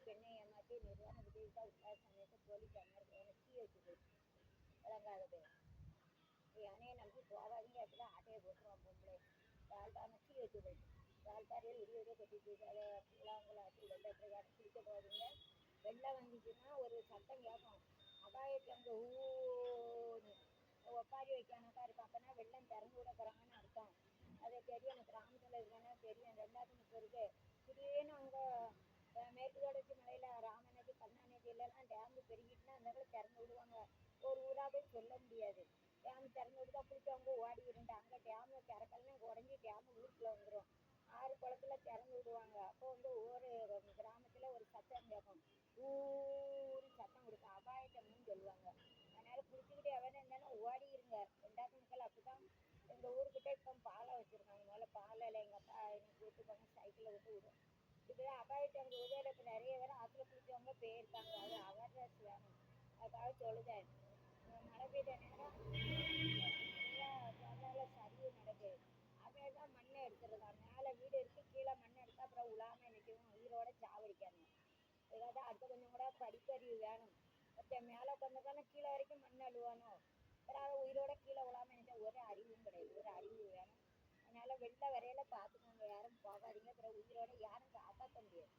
பெண்ணை ஏமாற்றி நிர்வாண விஜயித்தா உள்ள சமயத்தை போலீஸ் அமர்வு தீ வச்சு போயிடுச்சு. விளங்காதது யானையை நம்பி போகாதீங்க, அப்படிதான் ஆட்டையை போட்டுருவான் பொம்பளை. யாழ்ப்பாணம் தீ வச்சு போயிடுச்சு. யாழ்ப்பாறையில் உரிய கொட்டிட்டு கூழாங்குளாட்டி வெள்ளத்தில் குளிக்க போவீங்க. வெள்ளம் வந்துச்சுன்னா ஒரு சத்தம் கேட்கும். அபாயத்தங்க ஊன்னு ஒப்பாரி வைக்கானக்கா இருக்கும். அப்போனா வெள்ளம் திறந்து விட போகிறாங்கன்னு அர்த்தம். அதை தெரியும், எனக்கு கிராமத்தில் இருக்கேன்னா தெரியும். 2030 திடீர்னு அங்கே மேற்கு தொடர்ச்சி மலையில் ராமநதி கருணாநதியிலலாம் டேம்பு பெருகிட்டுனா அந்த இடத்துல திறந்து விடுவாங்க. ஒரு ஊராக போய் சொல்ல முடியாது. டேம் திறந்து விட்டுதான் குளிச்சவங்க ஓடி விருண்டு. அங்கே டேமு திறக்கலன்னு உடஞ்சி டேமு ஊருக்குள்ளே வந்துடும். ஆறு குளத்துல திறந்து விடுவாங்க. அப்போ ஒவ்வொரு கிராமத்தில் ஒரு சத்தம் கேட்கும். ஊன்னு சத்தம் கொடுக்கும். அபாயத்தம்னு சொல்லுவாங்க. அதனால குளிச்சுக்கிட்டு எவன இருந்தாலும் ஓடி இருங்க. 2000 அப்படிதான் எங்கள் ஊருக்கிட்ட இப்போ பாலை வச்சுருக்காங்க. முதல்ல பாலையில் எங்கள் அப்பா எனக்கு விட்டு போங்க, சைக்கிளில் விட்டு விடும். இப்படிதான் அபாயத்தை அங்கே உதவியில் இப்போ நிறைய பேர் ஆற்றுல குளிச்சவங்க போயிருக்காங்க. அது அவேர்னஸ் வேணும். அதுக்காக சொல்லுதேன். மழை பெய்த நேரம் நிறையா கேரளாவில் சரிவு நடக்குது. அவன் தான் மண்ணை எடுத்துருதான். மேலே வீடு இருக்குது, கீழே மண்ணை எடுத்து அப்புறம் உலாமல் நிற்கவும் உயிரோட சாவடிக்காங்க. ஏதாவது அடுத்த கொஞ்சம் கூட படிப்பறிவு வேணும். ஒருத்தன் மேலே உட்காந்துக்கான கீழே வரைக்கும் மண் அழுவானோ, அப்புறம் உயிரோட கீழே விழாமல் நினைச்சா ஒரு அறிவும் கிடையாது. ஒரு அறிவு வேணும். அதனால வெளில வரையில பார்த்துக்கோங்க, யாரும் போகாதீங்க. அப்புறம் உயிரோட யாரும் காப்பாற்ற முடியாது.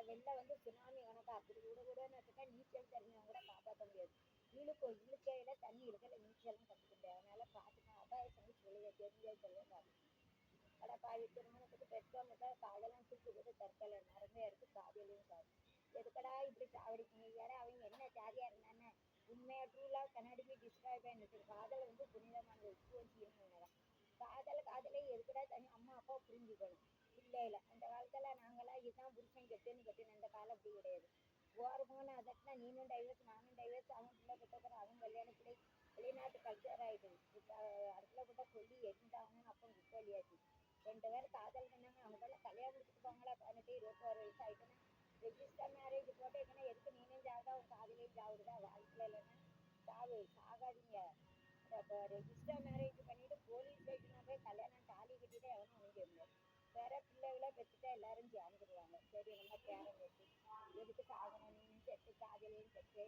வெளில சுனாமி கணக்கா அப்படி கூடன்னு வச்சுட்டா நீச்சல் தெரிஞ்சவங்க கூட காப்பாற்ற முடியாது. இழுக்கையில தண்ணி இழுக்கல நீச்சலும் கற்றுக்க முடியாது. அதனால பார்த்துக்கோங்க. அபாயத்தை சொல்லுங்க, தெரிஞ்சே சொல்லுங்க, பார்த்துக்கோங்க. பாதி திருமணத்துக்கு பெற்றவங்க காதெல்லாம் தூக்கு போட்டு தற்கொலை நிறைய இருக்கு. காதலையும் காது எதுக்கடா இப்படி சாவடிக்கீங்க? வேற அவங்க என்ன ஜாதியா இருந்தானே உண்மையா ட்ரூலா கண்ணாடி டிஸ்ட்ராய் பண்ணிட்டு காதலை புனிதமானது. உப்பு வச்சுக்கணும். காதலே எதுக்கடா தனி அம்மா அப்பா புரிஞ்சுக்கணும். பிள்ளையில அந்த காலத்துல நாங்களாம் இதுதான் புருஷன் கெட்டுன்னு அந்த காலம் அப்படி கிடையாது. ஓரமான அதட்டினா நீனும் டைவர்ஸ் நானும் டைவர்ஸ். அவன் பிள்ளை பெற்றப்பறம் அவன் கல்யாணம் பிள்ளை வெளிநாட்டு கல்ச்சர் ஆகிடுது. இப்போ அடுத்துல கூட சொல்லி எரிஞ்சாங்கன்னு அப்போ குப்பலியாச்சு. 2 பேர் காதல் பண்ணாங்க. அவங்களால கல்யாணம் முடிச்சுட்டு போங்களா? 18 21 வயசு ஆகிட்டுன்னா ரெஜிஸ்டர் மேரேஜ் போட்டு எங்கன்னா எதுக்கு நீனும் சாவுதா உன் காதலையும் சாவுடுதா? வாழ்க்கையில் இல்லைன்னா சாகாதீங்க. இப்போ ரெஜிஸ்டர் மேரேஜ் பண்ணிட்டு போலீஸ் ஸ்டேஷனில் போய் கல்யாணம் தாலி கட்டிட்டு எவனும் ஒன்றும் செய்ய முடியாது. வேற பிள்ளைகளை பெற்றுட்டா எல்லாரும் சேர்ந்துருவாங்க. சரி நம்ம பேரன் பெற்று எதுக்கு சாகணும்? நீனும் செத்து காதலையும் செத்து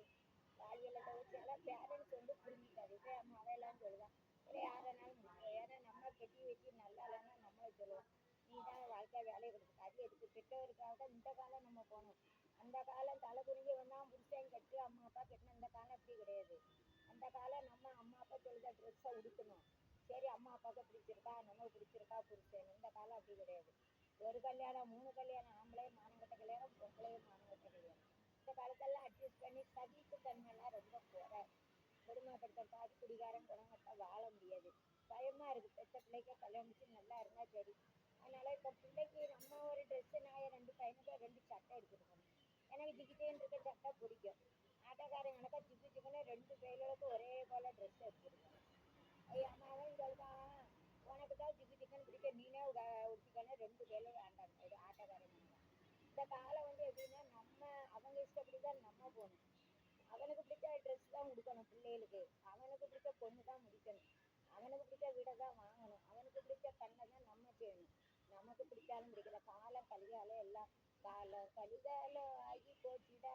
வாழ்வியலை சில பேரண்ட்ஸ் புரிஞ்சிக்காது. இப்போ நம்ம அவையெல்லாம் சொல்லுதான். இல்லை யாரனாலும் முடியும். ஏன்னா நம்ம கெட்டி வச்சு நல்லா இல்லைன்னா நம்மளை சொல்லுவோம், நீ தான் வாழ்க்கை வேலையை கொடுத்துருக்க. அது எதுக்கு? பெற்றவருக்காக இந்த காலம் நம்ம போகணும். அந்த காலம் தலை குனிஞ்சு வந்தால் புருஷன் கட்டு அம்மா அப்பா கட்டணும். இந்த காலம் அப்படி கிடையாது. அந்த காலம் நம்ம அம்மா அப்பா சொல்லுத ட்ரெஸ்ஸை உடுக்கணும். சரி அம்மா அப்பாவுக்கு பிடிச்சிருக்கா, நமக்கு பிடிச்சிருக்கா புருஷன். இந்த காலம் அப்படி கிடையாது. ஒரு கல்யாணம் 3 கல்யாணம், ஆம்பளையும் மானங்கட்ட கல்யாணம், பொம்பளையும் மானங்கட்ட கல்யாணம். இந்த காலத்தெல்லாம் அட்ஜஸ்ட் பண்ணி சகிப்பு தன்மைலாம் ரொம்ப குறை. கொடுமைப்படுத்த குடிகாரன் குணங்கட்ட வாழ முடியாது. பயமா இருக்கு. பெற்ற பிள்ளைக்கு கல்யாணம் முடிச்சு நல்லா இருந்தா சரி. அதனால இப்போ பிள்ளைக்கு நம்ம ஒரு ட்ரெஸ்ஸு நான் 2 பையனுக்கு 2 சட்டை எடுத்துருக்கணும். எனக்கு ஜிகிட்டேன்னு இருக்க சட்டை பிடிக்கும். ஆட்டோக்காரன் கணக்கா ஜிக்கு ஜிக்குன்னு 2 பையலுக்கு ஒரே போல ட்ரெஸ் எடுத்துருக்கணும். அவன் சொல்லுவான், உனக்கு தான் ஜிக்கு ஜிக்குன்னு பிடிக்க நீனே உடுத்திக்கணும், 2 பையலும் வேண்டாம். இது ஆட்டோக்காரன் கணக்கா. இந்த காலம் எப்படின்னா நம்ம அவங்க இஷ்டப்படிதான் நம்ம போகணும். அவனுக்கு பிடிச்ச ட்ரெஸ் தான் கொடுக்கணும் பிள்ளைகளுக்கு. அவனுக்கு பிடிச்ச பொண்ணு தான் முடிக்கணும். அவனுக்கு பிடிச்ச வீடை தான் வாங்கணும். அவனுக்கு பிடிச்ச கண்ணை தான் நம்ம செய்யணும். நமக்கு பிடிச்சாலும் பிடிக்கல. காலம் கலிகாலம் எல்லாம் காலம் கலிகாலம் ஆகி போச்சுடா.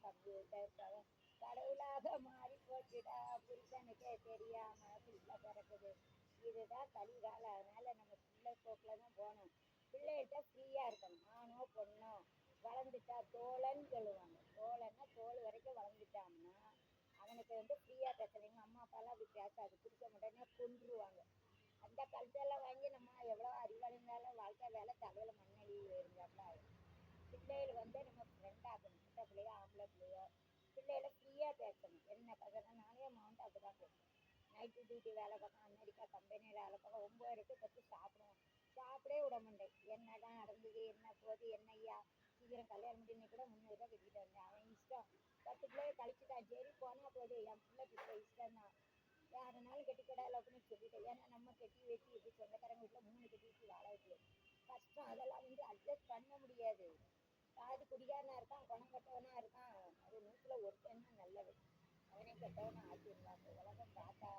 கம்ப்யூட்டர் கடவுளாக மாறி போச்சுடா. புருஷனுக்கே தெரியாம பிள்ளை பிறக்குது. இதுதான் கலிகாலம். அதனால நம்ம பிள்ளை போக்கில் தான் போகணும். பிள்ளைகிட்ட ஃப்ரீயா இருக்கணும். ஆணோ பொண்ணோ வளர்ந்துட்டா தோழன்னு சொல்லுவாங்க. தோழன்னா தோல் வரைக்கும் வளர்ந்துட்டான்னா அவனுக்கு ஃப்ரீயா பேசலாம். எங்கள் அம்மா அப்பாலாம் அப்படி பேசாது. புருஷன் உடனே கொன்றுவாங்க. அந்த கல்ச்சரெல்லாம் வாங்கி நம்ம எவ்வளோ அறிவாளிந்தாலும் வாழ்க்கை வேலை தலையில் மண்ணெழுதி போயிருந்தாப்புல ஆகும். பிள்ளைகள் நம்ம ஃப்ரெண்டாக்கணும். சிட்ட பிள்ளையோ ஆம்பளை பிள்ளையோ பிள்ளைகளை ஃப்ரீயாக பேசணும். என்ன கதை நானே மாவன்ட்டு அப்படி தான் பேசுவேன். நைட்டு டியூட்டி வேலை பார்க்க அமெரிக்கா கம்பெனியில் வேலை பார்க்க 9 to 10 சாப்பிடுவோம். சாப்பிடவே விட மாட்டேன். என்னதான் நடந்தது, என்ன போகுது, என்ன ஐயா சீக்கிரம் கல்யாணம் பண்ணி கூட 300 ரூபா கட்டிட்டு வந்தேன். அவன் இஷ்டம். 10 பிள்ளைய கழிச்சுட்டான். சரி போனால் போகுது, என் பிள்ளை பிள்ளை இஷ்டம் தான். யாருனாலும் கெட்டிக்கடாயில் அப்படின்னு சொல்லிட்டேன். ஏன்னா நம்ம கெட்டி வச்சு இப்படி சொந்தக்காரங்க வீட்டில் 3 கட்டி வச்சு வாழ வைக்கல கஷ்டம். அதெல்லாம் அட்ஜஸ்ட் பண்ண முடியாது. பாதி குடிகாரனா இருக்கான், குணம் கட்டவனா இருக்கான். அது 100ல் ஒருத்தன் தான் நல்லவன். அவனே கெட்டவனா ஆக்கிடலாம். உலகம் பார்த்தா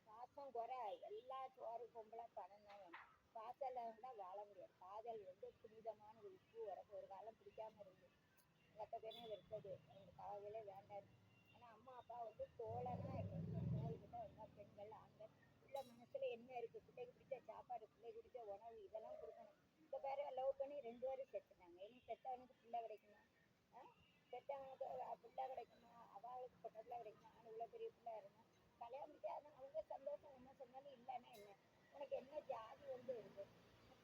பாசம் குறை. எல்லா சோறு பொம்பளை பணம் தான் வேணும். பாசம் இல்லாமல் வாழ முடியாது. காதல் புனிதமான உப்பு உரப்பு. ஒரு காலம் பிடிக்காம இருந்து எங்கள் அத்தை பையனே வெறுத்தது எனக்கு காதலே வேண்டாம். ஆனால் அம்மா அப்பா வந்து தோழனா தோள்கிட்ட இருந்தால் பெண்கள் ஆண்கள் உள்ள மனசில் என்ன இருக்குது, பிள்ளைக்கு பிடிச்ச சாப்பாடு, பிள்ளைக்கு பிடிச்ச உணவு இதெல்லாம் கொடுக்கணும். இந்த பேரை லவ் பண்ணி 2 பேரும் செத்துட்டாங்க. இனி பெற்றவனுக்கு பிள்ளை கிடைக்குமா? பெற்றவனுக்கு பிள்ளை கிடைக்குமா? அவளுக்கு பொட்ட பிள்ளை கிடைக்குமா? ஆனால் இவ்வளோ பெரிய பிள்ளை இருந்தால் கல்யாணம் முடிக்காது. அவங்க சந்தோஷம் நம்ம சொன்னாலும் இல்லைன்னா என்ன? உனக்கு என்ன ஜாதி வந்து இருக்குது?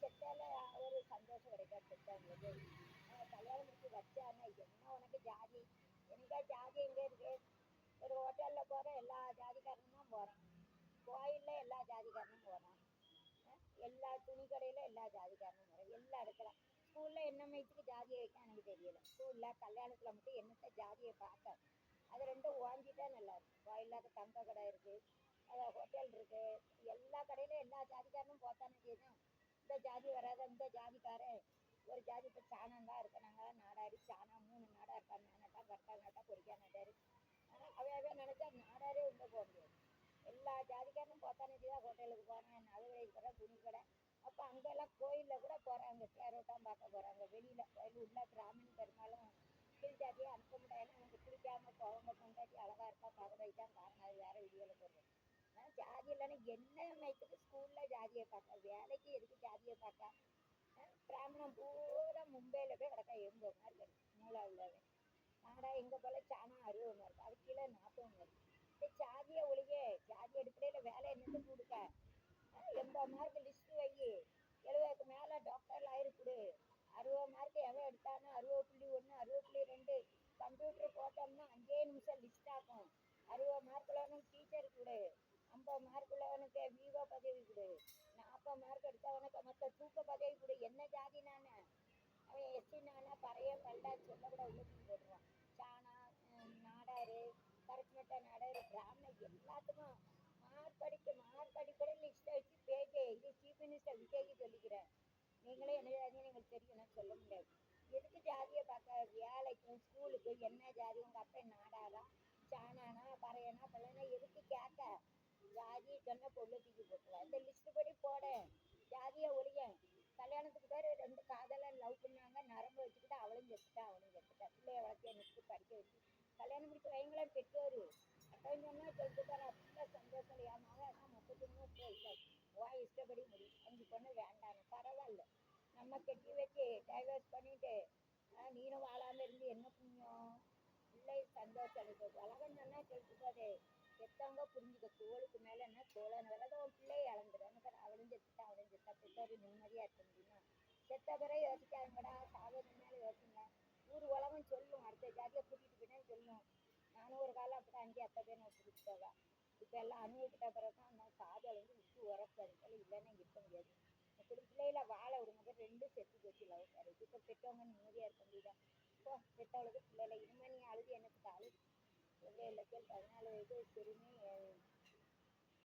செத்தால ஒரு சந்தோஷம் கிடைக்காது பெற்றவங்களுக்கு. கல்யாணம் முடிச்சு வச்சானா என்ன உனக்கு ஜாதி? எங்கே ஜாதி எங்கே இருக்கு? ஒரு ஹோட்டலில் போகிற எல்லா ஜாதிக்காரனும் தான் போகிறான். கோயிலில் எல்லா ஜாதிக்காரனும் போகிறான். எல்லா துணி கடையில் எல்லா ஜாதிக்காரனும் போகிறான். எல்லா இடத்துல ஸ்கூலில் என்ன மயத்துக்கு ஜாதியை வைக்க எனக்கு தெரியல. ஸ்கூலில் கல்யாணத்தில் மட்டும் என்னத்த ஜாதியை பார்க்க. அது ரெண்டும் ஓஞ்சிட்டா நல்லா இருக்கும். கோயிலில் தங்க கடை இருக்குது, ஹோட்டல் இருக்குது, எல்லா கடையிலும் எல்லா ஜாதிக்காரனும் போத்தானே செய்யணும். இந்த ஜாதி வராத இந்த ஜாதிக்காரன் ஒரு ஜாதி இப்போ சாணம் தான் இருக்க. நாங்களாம் நாடாரி சாணம் 3 நாடாக இருக்காங்க. நாட்டாக கரெக்டாக நாட்டாக பொறிக்கா நாட்டாரு. அவன் நினச்சா நாடாரே உள்ளே போக முடியாது. எல்லா ஜாதிக்காரனும் போத்தானே செய்தா. ஹோட்டலுக்கு போகிறேன், நகை கடை, துணி கடை. அப்போ அங்கெல்லாம் கோயிலில் கூட போகிறாங்க, தேரோட்டம் பார்க்க போகிறாங்க. வெளியில் கோயில் உள்ள பிராமணி பெருமாளும் கீழ் ஜாதியை அனுப்ப முடியாது. அவங்க குளிக்காமல் போவாங்க. பொண்டாட்டி அழகாக இருக்கா பார்க்குறது தான் காரணம். அது வேறு வீடியோவில் போடுறது. ஜாதி இல்லைன்னா என்ன மயத்துக்கு ஸ்கூலில் ஜாதியை பார்க்க? வேலைக்கு எதுக்கு ஜாதியை பார்க்க? பிராமணம் பூரா மும்பையில் போய் கிடக்கா 80 மார்க் இருக்கு. மூளை உள்ளவன் நாடா எங்கே போல சாணம் 60 மார்க், அது கீழே 40 மார்க். இந்த ஜாதியை ஒழிக. ஜாதி அடிப்படையில் வேலை என்னது கொடுக்க? 80 மார்க் லிஸ்ட்டு வை. 70க்கு மேலே டாக்டர் லாயர் கொடு. 60 மார்க் எவன் எடுத்தானோ 60.1 60.2 கம்ப்யூட்டர் போட்டோம்னா 5 நிமிஷம் லிஸ்ட் ஆகும். 60 மார்க் உள்ளவனுக்கு டீச்சர் கொடு. 50 மார்க் உள்ளவனுக்கு விவோ பதவி கொடு. 40 மார்க் எடுத்தவனுக்கு மொத்த தூக்க பதவி கொடு. என்ன ஜாதி நானே? அவன் எஸ்சி நானா பறையன் பல்டான்னு சொல்ல கூட உள்ளத்துக்கு போட்டுருவான். சாணா நாடாரு கரச்மட்ட நாடாரு பிராமணன் எல்லாத்துக்கும் மார்க் அடிப்படையில் லிஸ்ட்டை வச்சு பேஜ். இது சீஃப் மினிஸ்டர் விஜய்க்கு சொல்லிக்கிறேன். நீங்களே என்ன ஜாதின்னு எங்களுக்கு தெரியும், நான் சொல்ல முடியாது. எதுக்கு ஜாதியை பார்க்க? வேலைக்கும் ஸ்கூலுக்கு என்ன ஜாதி? உங்கள் அப்பா நாடாரா சாணானா பறையனா பல்லனா எதுக்கு கேட்க? ஜாதி சொன்ன பொண்ணு தூக்கி போட்டுருவா. இந்த லிஸ்ட்டு படி போட. ஜாதியை ஒழிய. கல்யாணத்துக்கு பேர் 2 காதலன் லவ் பண்ணாங்க, நரம்பு வச்சுக்கிட்டு அவளும் செத்துட்டா அவனும் செத்துட்டா. பிள்ளைய வளர்த்தி நிறுத்தி படிக்க வச்சு கல்யாணம் முடிச்சு வைங்களேன் பெற்றோர். அப்போன்னு சொன்னால் சொல்லிட்டு போகிறா பிள்ளை சந்தோஷம். என் மகன் 33 வயசு இஷ்டப்படி முடியும். 5 பொண்ணு வேண்டான்னு பரவாயில்ல. நம்ம கெட்டி வச்சு டைவர்ஸ் பண்ணிட்டு நீனும் வாழாமல் இருந்து என்ன புண்ணியம்? பிள்ளை சந்தோஷம் இருக்கு. உலகம் சொன்னா சொல்லிட்டு போதே. பெற்றவங்க புரிஞ்சுக்க. தோளுக்கு மேலே என்ன தோழன் வரத உன் பிள்ளையை இழந்துடும். அவளும் செத்துட்டா அவளும் செத்தா. பெற்றோர் நிம்மதியாக இருக்க முடியுமா? செத்த பிறகு யோசிக்காதுங்கடா. சாவதுக்கு மேலே யோசிங்க. ஊர் உலகம் சொல்லும், அடுத்த ஜாதியை கூட்டிகிட்டு போயிட்டேன்னு சொல்லும். நானும் ஒரு காலம் அப்படி 5 அத்தை பேர் நான் கூட்டிகிட்டு போவேன். இப்போ எல்லாம் அனுபவிக்கிட்ட பிறகு தான் நான் காதல் வந்து விட்டு உரப்பாது போல இல்லைன்னா இருக்க முடியாது. இப்படி பிள்ளையில வாழ விடுங்க. 2 செத்து போச்சு லவ் மேரேஜ். இப்போ பெற்றவங்க நிம்மதியாக இருக்க முடியுதா? இப்போ பெற்றவளுக்கு பிள்ளைல இனிமே நீ அழுது என்னத்துக்கு? அழுது 7 லட்சம் 14 வயசு சிறுமி